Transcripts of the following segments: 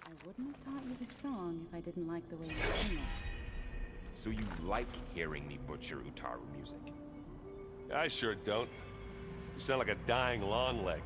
I wouldn't have taught you the song if I didn't like the way you sing it. So you like hearing me butcher Utaru music? I sure don't. You sound like a dying longleg.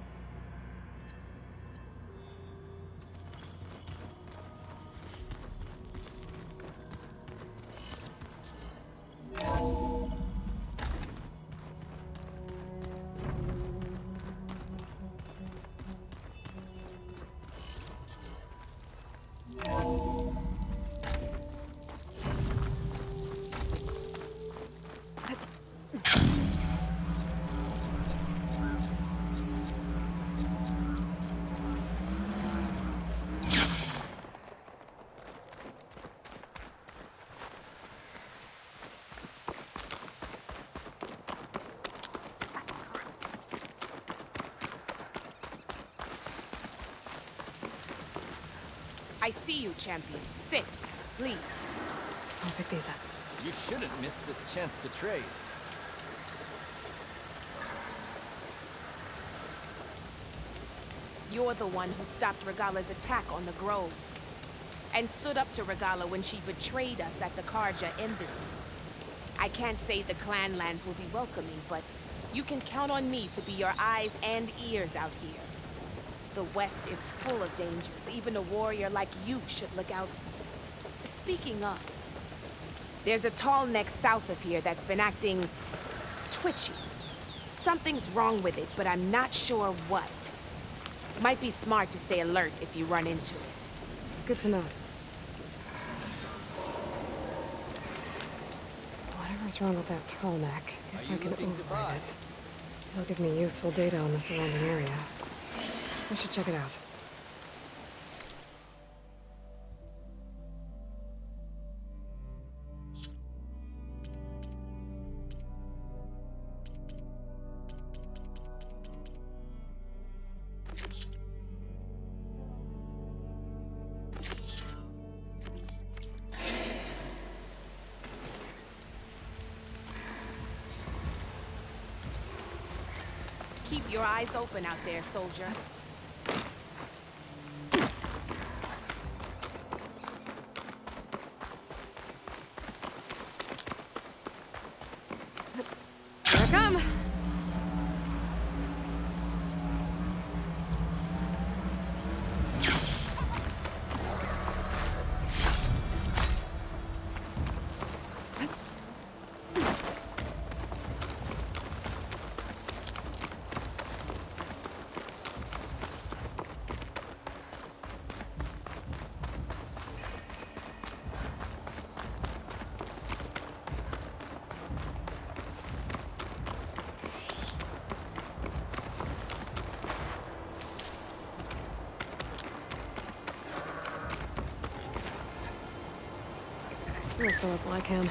I see you, champion. Sit, please. I'll pick these up. You shouldn't miss this chance to trade. You're the one who stopped Regala's attack on the Grove. And stood up to Regala when she betrayed us at the Karja embassy. I can't say the clan lands will be welcoming, but you can count on me to be your eyes and ears out here. The West is full of dangers. Even a warrior like you should look out for. Speaking of, there's a tall neck south of here that's been acting twitchy. Something's wrong with it, but I'm not sure what. Might be smart to stay alert if you run into it. Good to know. Whatever's wrong with that tall neck, if I can override it, it'll give me useful data on the surrounding area. I should check it out. Keep your eyes open out there, soldier. Here I come! I'll fill up while I can.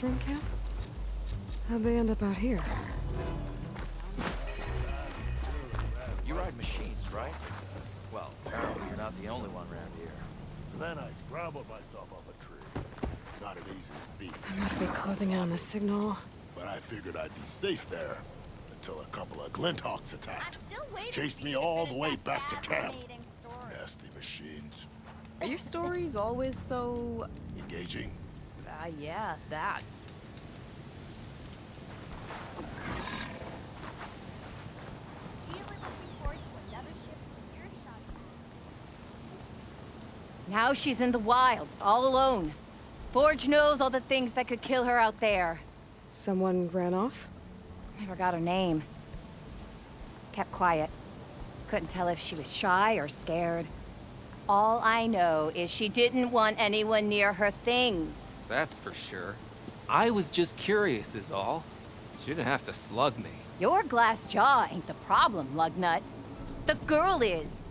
Oseram camp? How'd they end up out here? You ride machines, right? Well, apparently you're not the only one around here. Then I scrambled myself up a tree. Not an easy feat, They must be closing in on the signal. but I figured I'd be safe there until a couple of Glinthawks attacked. Chased me all the way back to camp. Nasty machines. Are your stories always so... Engaging. yeah, that. Now she's in the wilds, all alone. Forge knows all the things that could kill her out there. Someone ran off? Never got her name. Kept quiet. Couldn't tell if she was shy or scared. All I know is she didn't want anyone near her things. That's for sure. I was just curious is all. She didn't have to slug me. Your glass jaw ain't the problem, Lugnut. The girl is.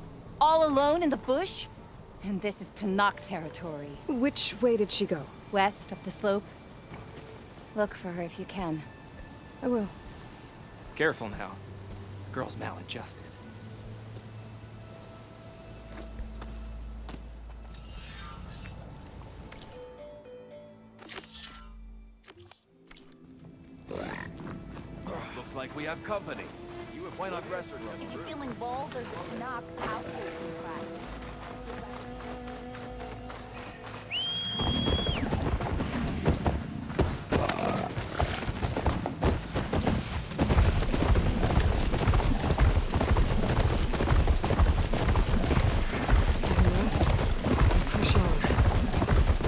All alone in the bush. And this is Tenakth territory. Which way did she go? West, up the slope. Look for her if you can. I will. Careful now. Girl's maladjusted. Looks like we have company. You and why not rest or You feeling bold or just knock out Second west. Push on.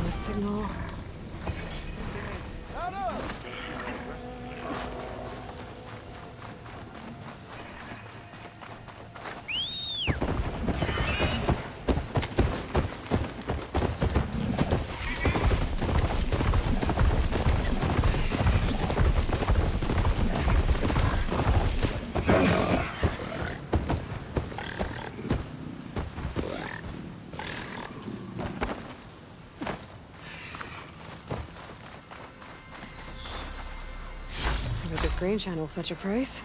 wireless signal. Green Channel will fetch a price.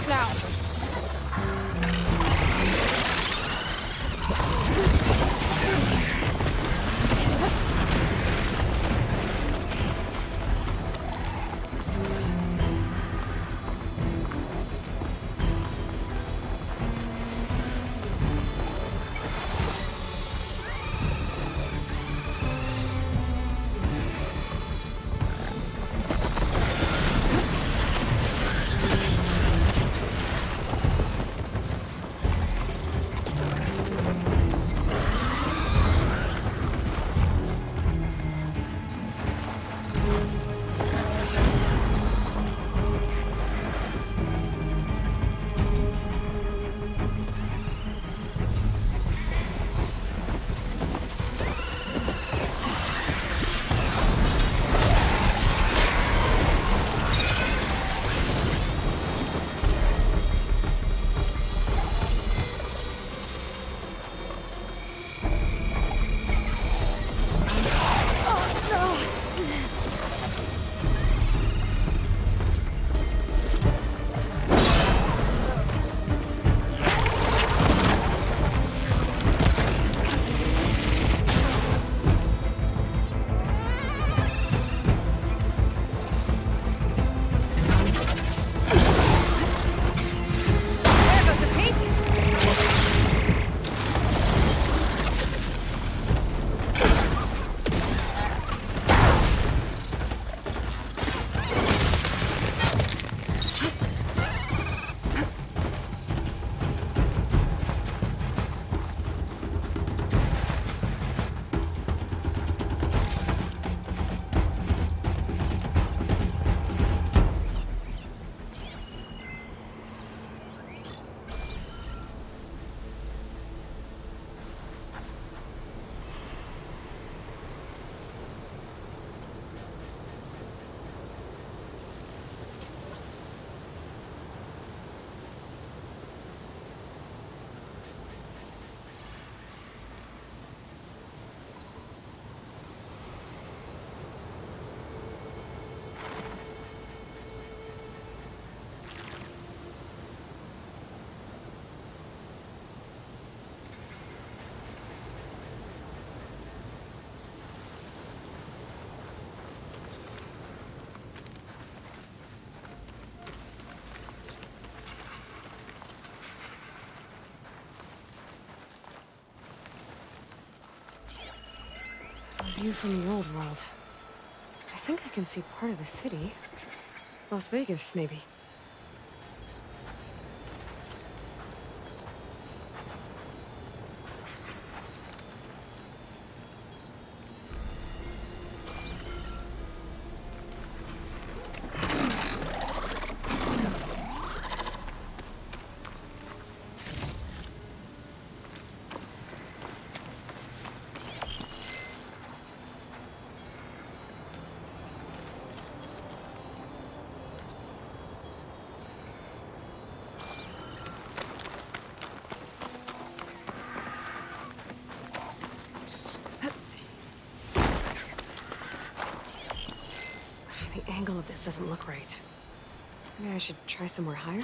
Now. View from the old world. I think I can see part of the city. Las Vegas, maybe. The angle of this doesn't look right. Maybe I should try somewhere higher?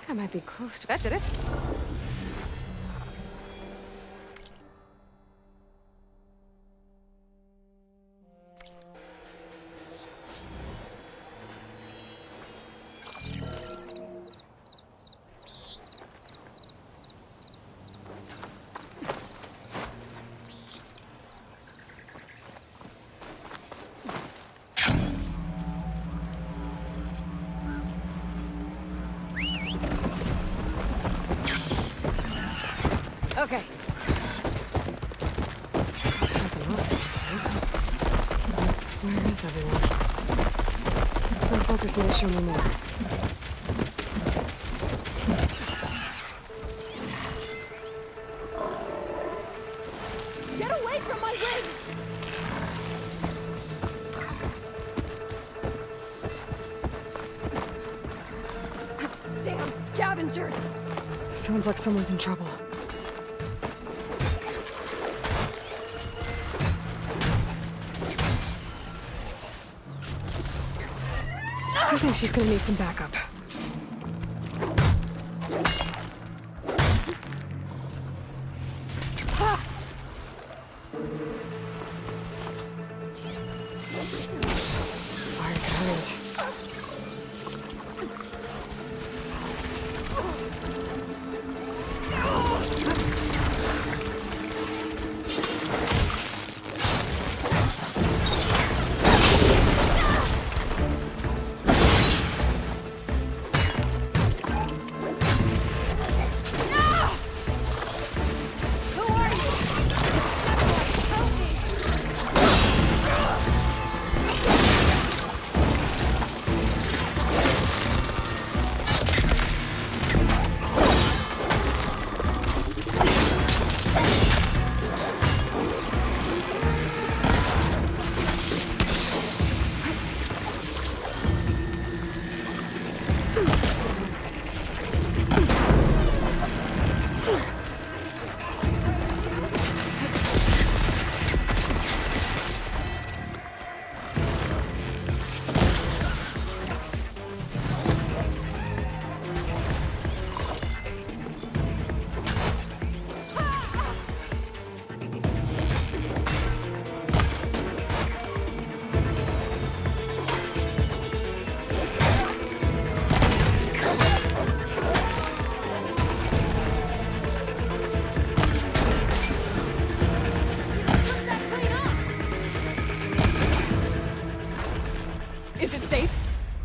I might be close to that. Did it? Okay. Looks like I lost everything. Where is everyone? I'll focus and show me more. Get away from my wings! Damn, scavengers! Sounds like someone's in trouble. think she's gonna need some backup. Fire current.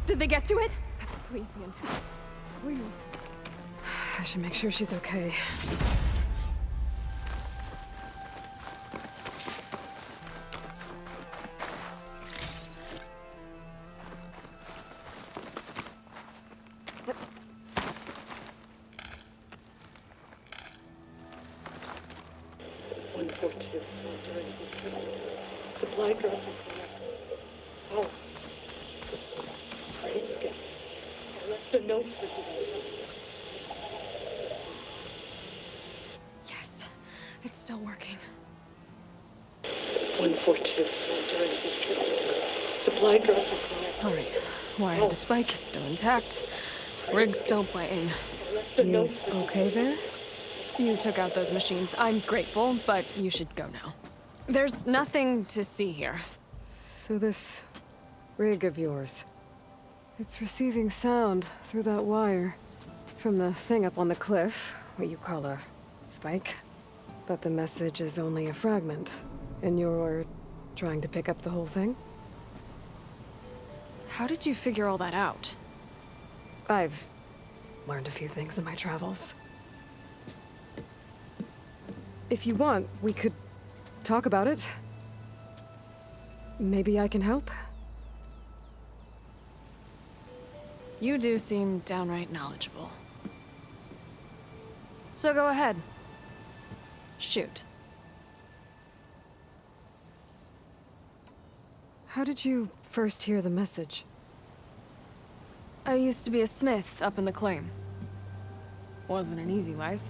Did they get to it? Please be intact. Please. I should make sure she's okay. Supply drop. Oh. Left a note for today. Yes, it's still working. 142. Supply drop. Alright, wire the spike is still intact. Rig's still playing. You okay there? You took out those machines. I'm grateful, but you should go now. There's nothing to see here. So this rig of yours, it's receiving sound through that wire from the thing up on the cliff, what you call a spike. But the message is only a fragment, and you're trying to pick up the whole thing? How did you figure all that out? I've learned a few things in my travels. If you want, we could talk about it. Maybe I can help? You do seem downright knowledgeable. So go ahead. Shoot. How did you first hear the message? I used to be a smith up in the claim. Wasn't an easy life.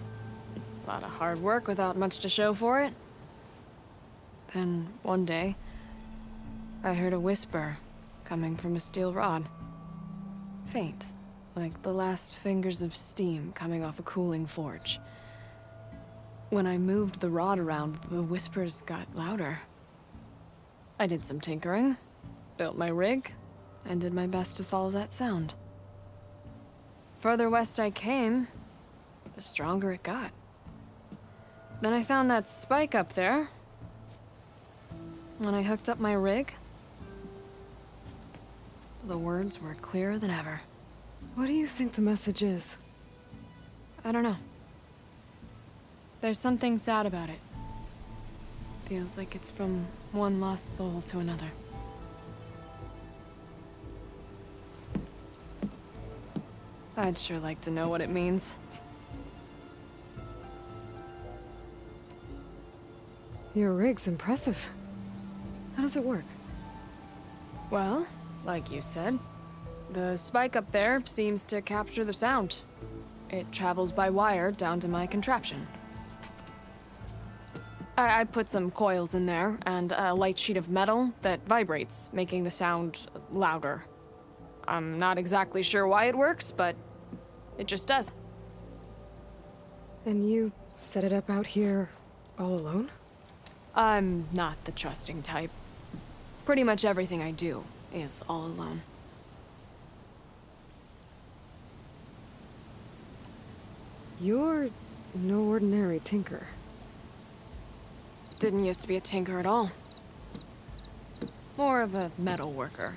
A lot of hard work without much to show for it. Then, one day, I heard a whisper coming from a steel rod. Faint, like the last fingers of steam coming off a cooling forge. When I moved the rod around, the whispers got louder. I did some tinkering, built my rig, and did my best to follow that sound. Further west I came, the stronger it got. Then I found that spike up there. When I hooked up my rig, the words were clearer than ever. What do you think the message is? I don't know. There's something sad about it. Feels like it's from one lost soul to another. I'd sure like to know what it means. Your rig's impressive. How does it work? Well, like you said, the spike up there seems to capture the sound. It travels by wire down to my contraption. I put some coils in there and a light sheet of metal that vibrates, making the sound louder. I'm not exactly sure why it works, but it just does. And you set it up out here all alone? I'm not the trusting type. Pretty much everything I do is all alone. You're no ordinary tinker. Didn't used to be a tinker at all. More of a metal worker.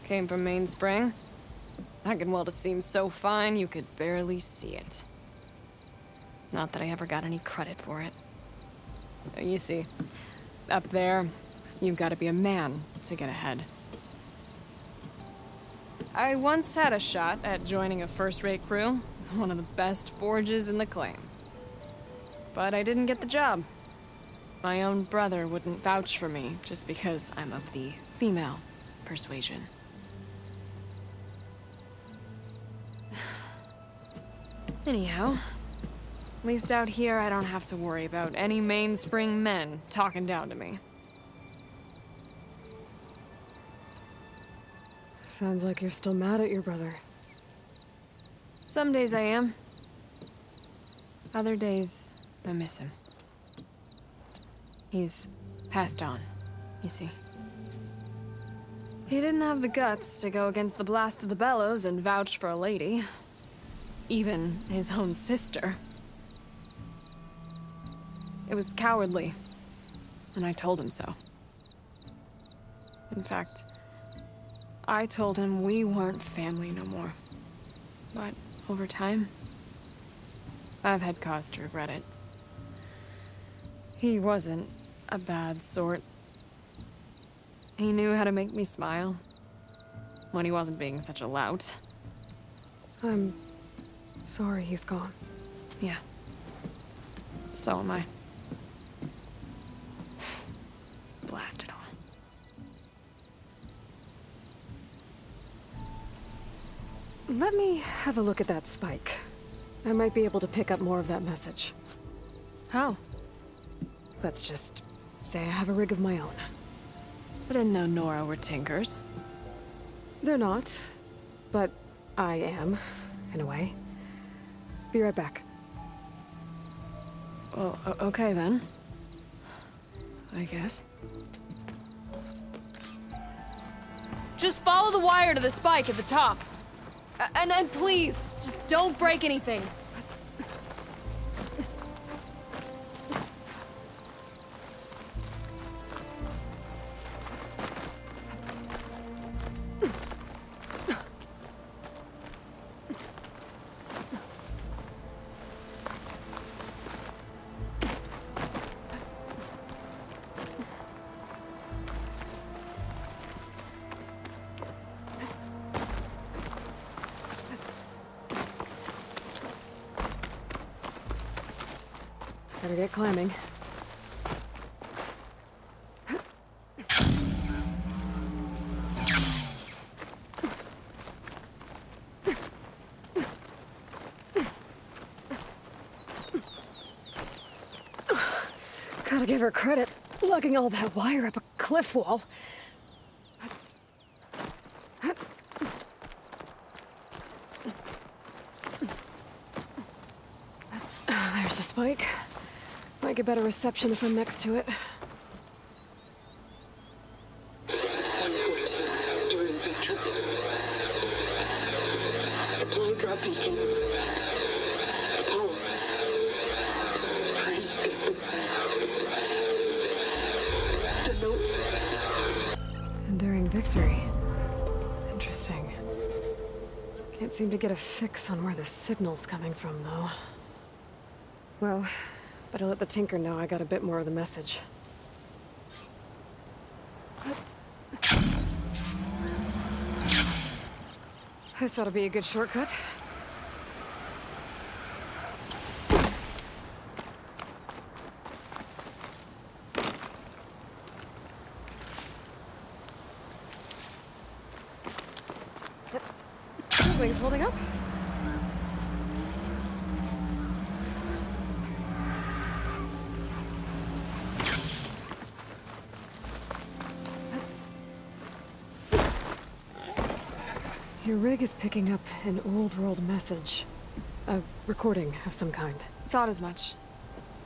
Came from Mainspring. I can weld a seam so fine you could barely see it. Not that I ever got any credit for it. You see, up there, you've got to be a man to get ahead. I once had a shot at joining a first-rate crew with one of the best forges in the claim. But I didn't get the job. My own brother wouldn't vouch for me just because I'm of the female persuasion. Anyhow, at least out here I don't have to worry about any Mainspring men talking down to me. Sounds like you're still mad at your brother. Some days I am. Other days, I miss him. He's passed on, you see. He didn't have the guts to go against the blast of the bellows and vouch for a lady. Even his own sister. It was cowardly, and I told him so. In fact, I told him we weren't family no more. But over time, I've had cause to regret it. He wasn't a bad sort. He knew how to make me smile when he wasn't being such a lout. I'm sorry he's gone. Yeah. So am I. Blast it all. Let me have a look at that spike. I might be able to pick up more of that message. How? Let's just say I have a rig of my own. I didn't know Nora were tinkers. They're not, but I am, in a way. Be right back. Well, okay then. I guess. Just follow the wire to the spike at the top. And then please, just don't break anything. Better get climbing. Gotta give her credit, lugging all that wire up a cliff wall. There's the spike. Might get better reception if I'm next to it. During victory. Supply drop beacon. Apollo. Praise God. The note. Enduring victory. Interesting. Can't seem to get a fix on where the signal's coming from, though. Well, better let the Tinker know I got a bit more of the message. This ought to be a good shortcut. Wings holding up? Your rig is picking up an old world message. A recording of some kind. Thought as much.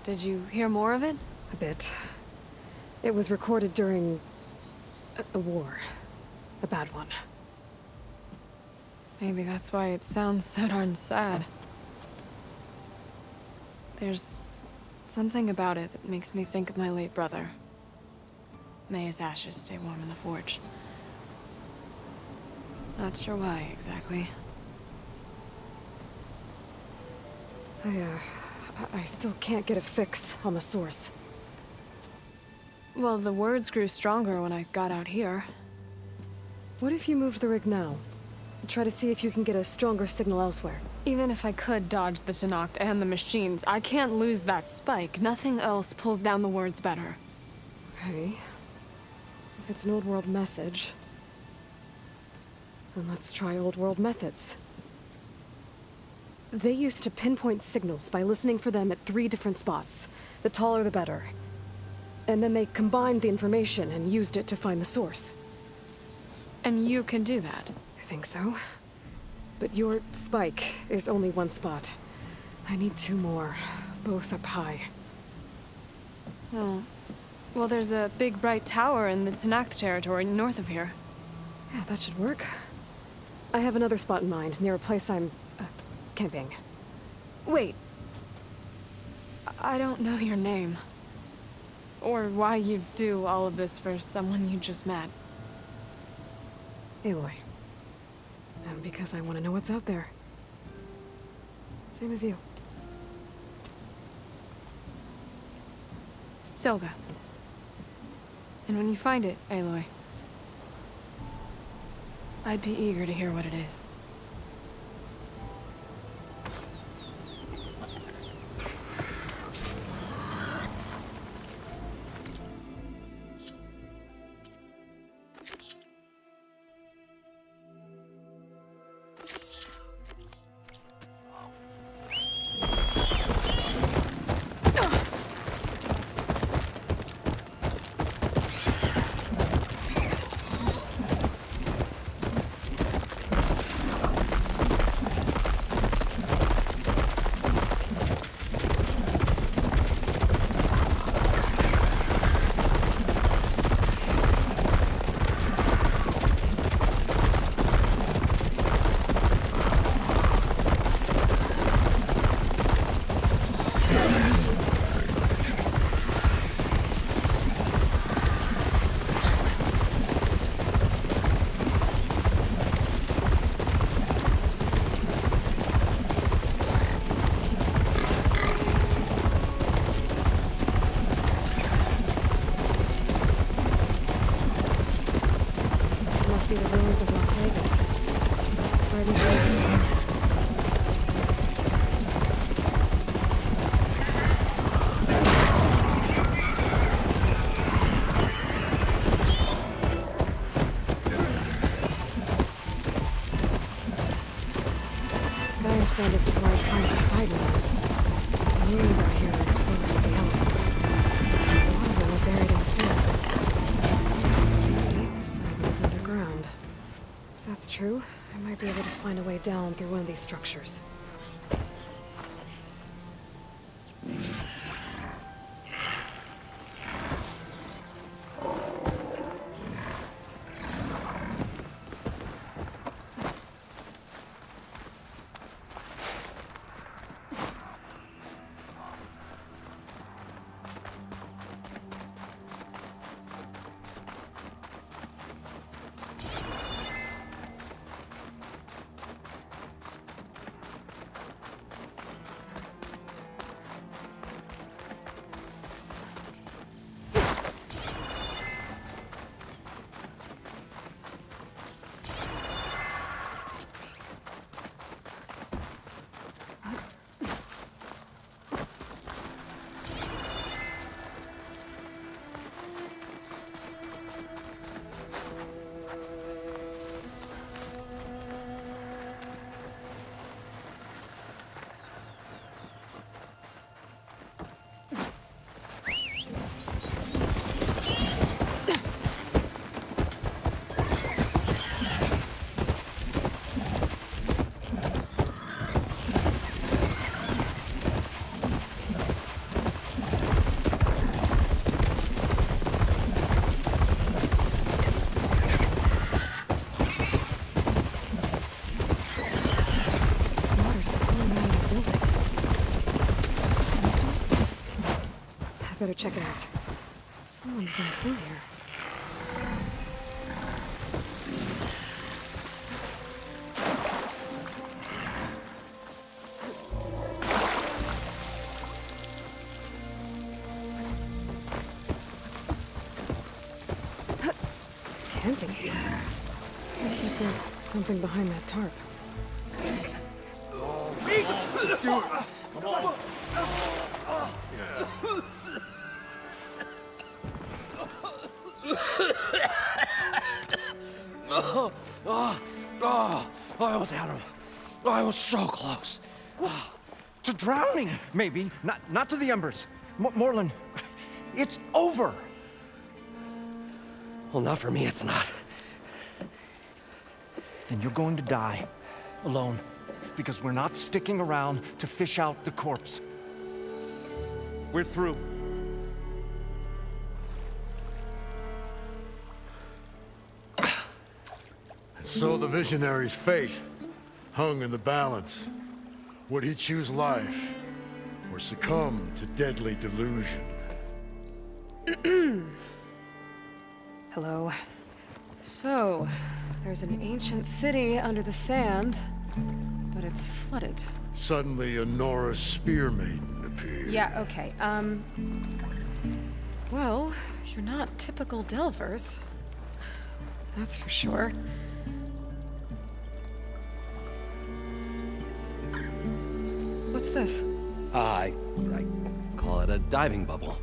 Did you hear more of it? A bit. It was recorded during a war. A bad one. Maybe that's why it sounds so darn sad. There's something about it that makes me think of my late brother. May his ashes stay warm in the forge. Not sure why, exactly. I still can't get a fix on the source. Well, the words grew stronger when I got out here. What if you moved the rig now? Try to see if you can get a stronger signal elsewhere. Even if I could dodge the Tenakth and the machines, I can't lose that spike. Nothing else pulls down the words better. Okay. If it's an old world message, then let's try old world methods. They used to pinpoint signals by listening for them at 3 different spots. The taller the better. And then they combined the information and used it to find the source. And you can do that? I think so. But your spike is only 1 spot. I need 2 more, both up high. Oh. Well, there's a big bright tower in the Tenakth territory north of here. Yeah, that should work. I have another spot in mind, near a place I'm camping. Wait. I don't know your name. Or why you do all of this for someone you just met. Aloy. And because I want to know what's out there. Same as you. Silga. And when you find it, Aloy, I'd be eager to hear what it is. So this is where I climbed the sidewalk. The ruins out here are exposed to the elements. A lot of them are buried in the sand. The side is underground. If that's true, I might be able to find a way down through one of these structures. check it out. Someone's been through here. Camping here. Looks like there's something behind that tarp. I almost had him. I was so close. To drowning, maybe. Not to the embers. Morlund, it's over. Well, not for me, it's not. Then you're going to die. Alone. Because we're not sticking around to fish out the corpse. We're through. So the visionary's fate hung in the balance. Would he choose life or succumb to deadly delusion? Hello. So, there's an ancient city under the sand, but it's flooded. Suddenly, a Nora spear maiden appeared. Yeah, okay. Well, you're not typical Delvers. That's for sure. What's this? I call it a diving bubble.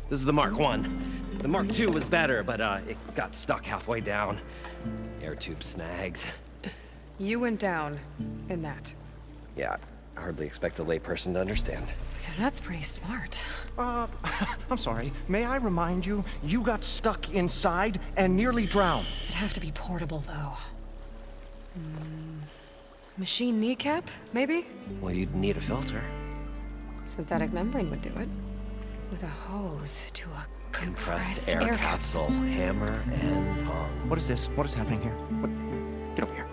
This is the Mark I. The Mark II was better, but it got stuck halfway down. Air tube snagged. You went down in that. Yeah, I hardly expect a layperson to understand. Because that's pretty smart. I'm sorry. May I remind you, you got stuck inside and nearly drowned. It'd have to be portable, though. Machine kneecap, maybe? Well, you'd need a filter. Synthetic membrane would do it. With a hose to a Compressed air capsule. Hammer and tongs. What is this? What is happening here? What? Get over here.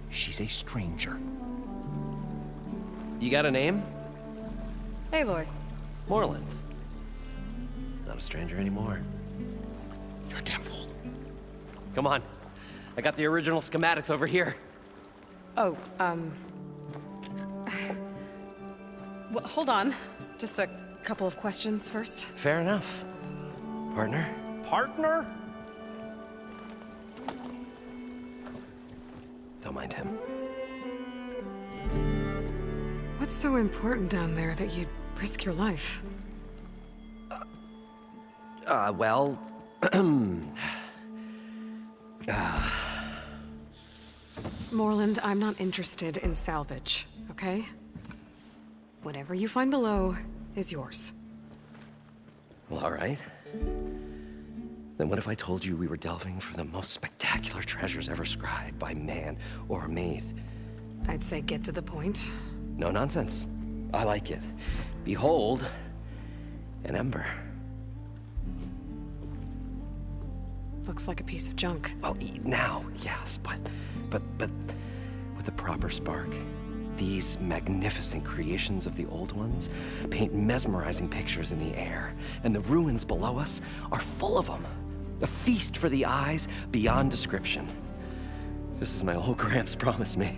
She's a stranger. You got a name? Aloy. Morlund. Not a stranger anymore. You're a damn fool. Come on. I got the original schematics over here. Oh, well, hold on. Just a couple of questions first. Fair enough. Partner? Partner? Don't mind him. What's so important down there that you'd risk your life? Well... Morlund, I'm not interested in salvage, okay? Whatever you find below is yours. Well, all right. Then what if I told you we were delving for the most spectacular treasures ever scribed by man or maid? I'd say get to the point. No nonsense. I like it. Behold, an ember. Looks like a piece of junk. Well, now, yes, but with a proper spark. These magnificent creations of the old ones paint mesmerizing pictures in the air, and the ruins below us are full of them. A feast for the eyes beyond description. Just as my old Gramps promised me.